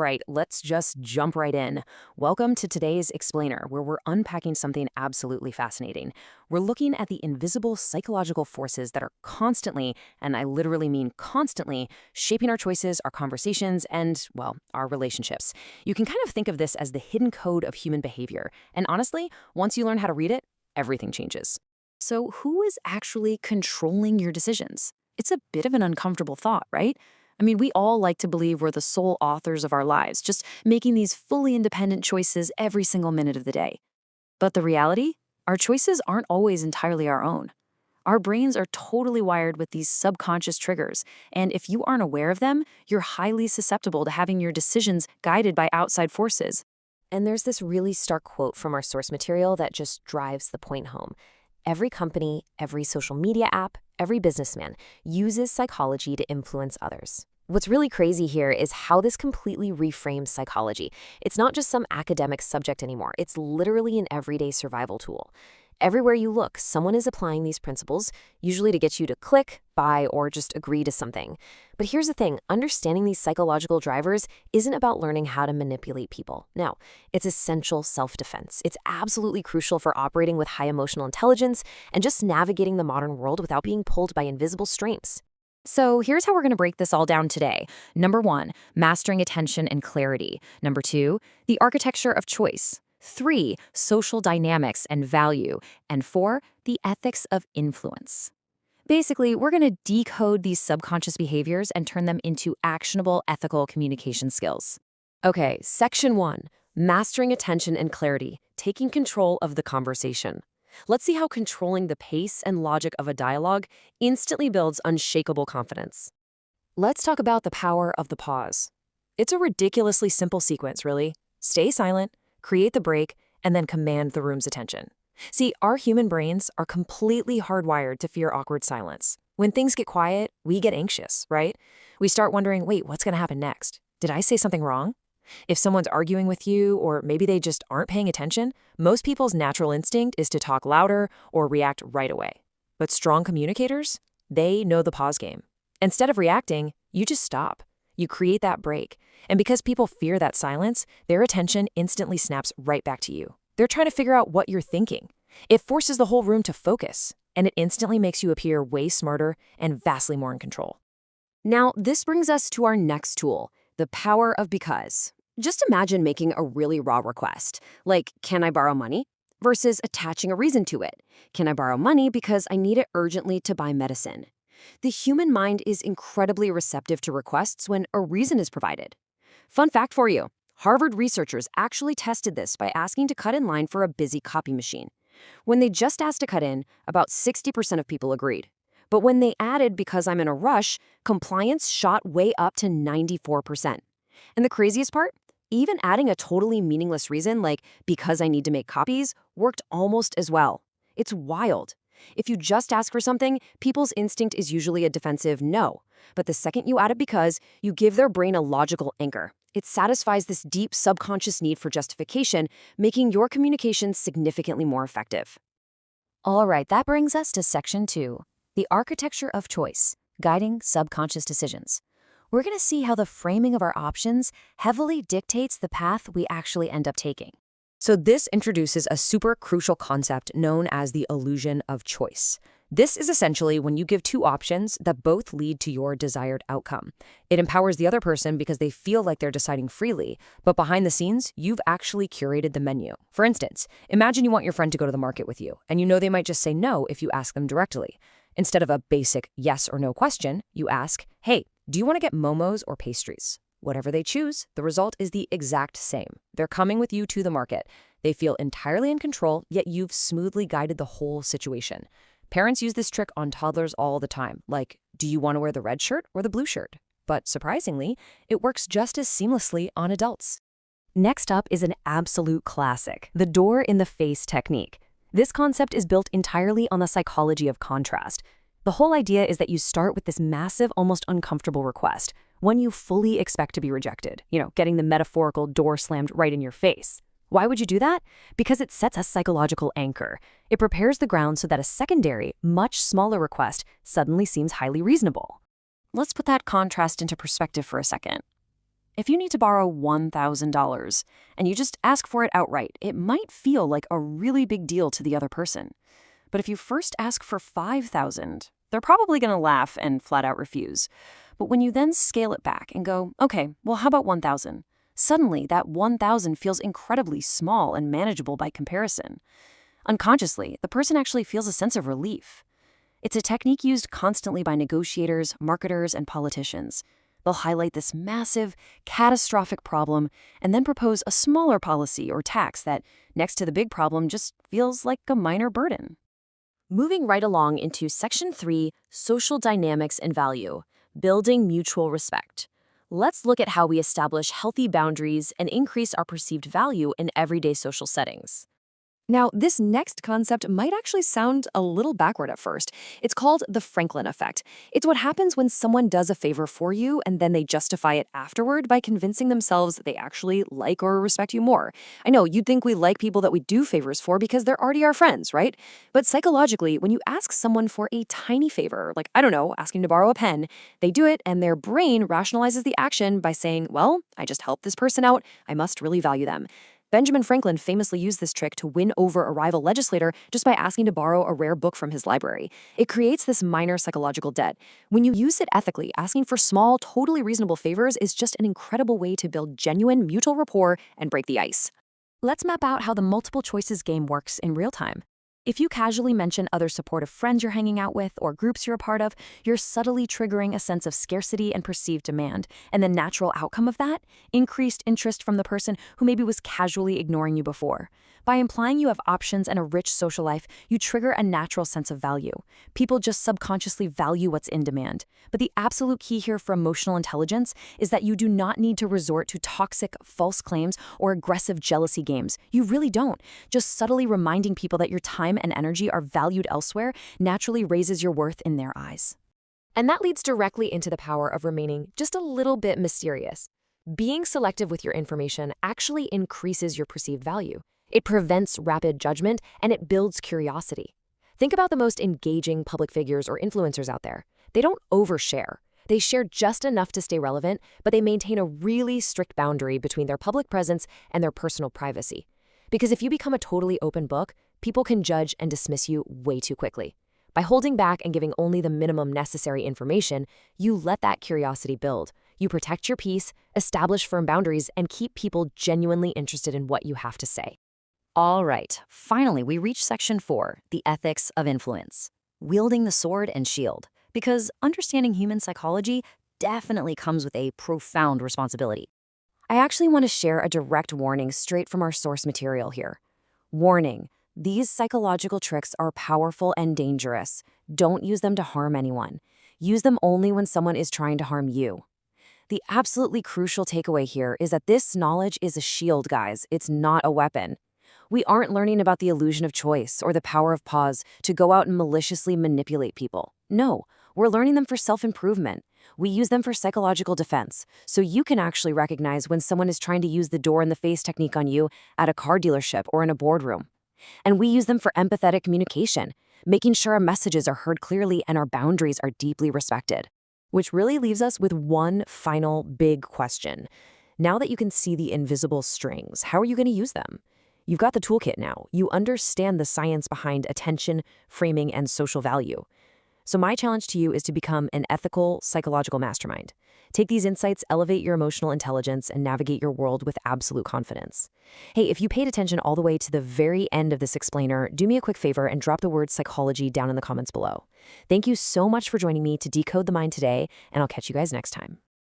right, let's just jump right in. Welcome to today's Explainer, where we're unpacking something absolutely fascinating. We're looking at the invisible psychological forces that are constantly, and I literally mean constantly, shaping our choices, our conversations, and, well, our relationships. You can kind of think of this as the hidden code of human behavior. And honestly, once you learn how to read it, everything changes. So, who is actually controlling your decisions? It's a bit of an uncomfortable thought, right? I mean, we all like to believe we're the sole authors of our lives, just making these fully independent choices every single minute of the day. But the reality? Our choices aren't always entirely our own. Our brains are totally wired with these subconscious triggers, and if you aren't aware of them, you're highly susceptible to having your decisions guided by outside forces. And there's this really stark quote from our source material that just drives the point home. Every company, every social media app, every businessman uses psychology to influence others. What's really crazy here is how this completely reframes psychology. It's not just some academic subject anymore. It's literally an everyday survival tool. Everywhere you look, someone is applying these principles, usually to get you to click, buy, or just agree to something. But here's the thing, understanding these psychological drivers isn't about learning how to manipulate people. No, it's essential self-defense. It's absolutely crucial for operating with high emotional intelligence and just navigating the modern world without being pulled by invisible strings. So here's how we're going to break this all down today. Number 1, mastering attention and clarity. Number 2, the architecture of choice. 3, social dynamics and value. And 4, the ethics of influence. Basically, we're going to decode these subconscious behaviors and turn them into actionable ethical communication skills. Okay, Section 1, mastering attention and clarity, taking control of the conversation. Let's see how controlling the pace and logic of a dialogue instantly builds unshakable confidence. Let's talk about the power of the pause. It's a ridiculously simple sequence, really. Stay silent, create the break, and then command the room's attention. See, our human brains are completely hardwired to fear awkward silence. When things get quiet, we get anxious, right? We start wondering, wait, what's going to happen next? Did I say something wrong? If someone's arguing with you, or maybe they just aren't paying attention, most people's natural instinct is to talk louder or react right away. But strong communicators, they know the pause game. Instead of reacting, you just stop. You create that break. And because people fear that silence, their attention instantly snaps right back to you. They're trying to figure out what you're thinking. It forces the whole room to focus, and it instantly makes you appear way smarter and vastly more in control. Now, this brings us to our next tool, the power of because. Just imagine making a really raw request, like, can I borrow money? Versus attaching a reason to it. Can I borrow money because I need it urgently to buy medicine? The human mind is incredibly receptive to requests when a reason is provided. Fun fact for you, Harvard researchers actually tested this by asking to cut in line for a busy copy machine. When they just asked to cut in, about 60% of people agreed. But when they added because I'm in a rush, compliance shot way up to 94%. And the craziest part? Even adding a totally meaningless reason like because I need to make copies worked almost as well. It's wild. If you just ask for something, people's instinct is usually a defensive no. But the second you add it because, you give their brain a logical anchor. It satisfies this deep subconscious need for justification, making your communication significantly more effective. All right, that brings us to Section 2, the architecture of choice, guiding subconscious decisions. We're going to see how the framing of our options heavily dictates the path we actually end up taking. So this introduces a super crucial concept known as the illusion of choice. This is essentially when you give two options that both lead to your desired outcome. It empowers the other person because they feel like they're deciding freely, but behind the scenes, you've actually curated the menu. For instance, imagine you want your friend to go to the market with you, and you know they might just say no if you ask them directly. Instead of a basic yes or no question, you ask, hey, do you want to get momos or pastries? Whatever they choose, the result is the exact same. They're coming with you to the market. They feel entirely in control, yet you've smoothly guided the whole situation. Parents use this trick on toddlers all the time, like, do you want to wear the red shirt or the blue shirt? But surprisingly, it works just as seamlessly on adults. Next up is an absolute classic, the door-in-the-face technique. This concept is built entirely on the psychology of contrast. The whole idea is that you start with this massive, almost uncomfortable request, one you fully expect to be rejected, getting the metaphorical door slammed right in your face. Why would you do that? Because it sets a psychological anchor. It prepares the ground so that a secondary, much smaller request suddenly seems highly reasonable. Let's put that contrast into perspective for a second. If you need to borrow $1,000 and you just ask for it outright, it might feel like a really big deal to the other person. But if you first ask for $5,000, they're probably going to laugh and flat out refuse. But when you then scale it back and go, okay, well, how about $1,000? Suddenly, that $1,000 feels incredibly small and manageable by comparison. Unconsciously, the person actually feels a sense of relief. It's a technique used constantly by negotiators, marketers, and politicians. They'll highlight this massive, catastrophic problem and then propose a smaller policy or tax that, next to the big problem, just feels like a minor burden. Moving right along into Section 3, Social Dynamics and Value, Building Mutual Respect. Let's look at how we establish healthy boundaries and increase our perceived value in everyday social settings. Now, this next concept might actually sound a little backward at first. It's called the Franklin effect. It's what happens when someone does a favor for you and then they justify it afterward by convincing themselves that they actually like or respect you more. I know, you'd think we like people that we do favors for because they're already our friends, right? But psychologically, when you ask someone for a tiny favor, like, I don't know, asking to borrow a pen, they do it and their brain rationalizes the action by saying, well, I just helped this person out, I must really value them. Benjamin Franklin famously used this trick to win over a rival legislator just by asking to borrow a rare book from his library. It creates this minor psychological debt. When you use it ethically, asking for small, totally reasonable favors is just an incredible way to build genuine mutual rapport and break the ice. Let's map out how the multiple choices game works in real time. If you casually mention other supportive friends you're hanging out with or groups you're a part of, you're subtly triggering a sense of scarcity and perceived demand. And the natural outcome of that? Increased interest from the person who maybe was casually ignoring you before. By implying you have options and a rich social life, you trigger a natural sense of value. People just subconsciously value what's in demand. But the absolute key here for emotional intelligence is that you do not need to resort to toxic, false claims or aggressive jealousy games. You really don't. Just subtly reminding people that your time and energy are valued elsewhere naturally raises your worth in their eyes. And that leads directly into the power of remaining just a little bit mysterious. Being selective with your information actually increases your perceived value. It prevents rapid judgment, and it builds curiosity. Think about the most engaging public figures or influencers out there. They don't overshare. They share just enough to stay relevant, but they maintain a really strict boundary between their public presence and their personal privacy. Because if you become a totally open book, people can judge and dismiss you way too quickly. By holding back and giving only the minimum necessary information, you let that curiosity build. You protect your peace, establish firm boundaries, and keep people genuinely interested in what you have to say. All right, finally, we reach Section 4, the ethics of influence. Wielding the sword and shield. Because understanding human psychology definitely comes with a profound responsibility. I actually want to share a direct warning straight from our source material here. Warning, these psychological tricks are powerful and dangerous. Don't use them to harm anyone. Use them only when someone is trying to harm you. The absolutely crucial takeaway here is that this knowledge is a shield, guys. It's not a weapon. We aren't learning about the illusion of choice or the power of pause to go out and maliciously manipulate people. No, we're learning them for self-improvement. We use them for psychological defense, so you can actually recognize when someone is trying to use the door-in-the-face technique on you at a car dealership or in a boardroom. And we use them for empathetic communication, making sure our messages are heard clearly and our boundaries are deeply respected. Which really leaves us with one final big question. Now that you can see the invisible strings, how are you going to use them? You've got the toolkit now. You understand the science behind attention, framing, and social value. So my challenge to you is to become an ethical, psychological mastermind. Take these insights, elevate your emotional intelligence, and navigate your world with absolute confidence. Hey, if you paid attention all the way to the very end of this explainer, do me a quick favor and drop the word psychology down in the comments below. Thank you so much for joining me to decode the mind today, and I'll catch you guys next time.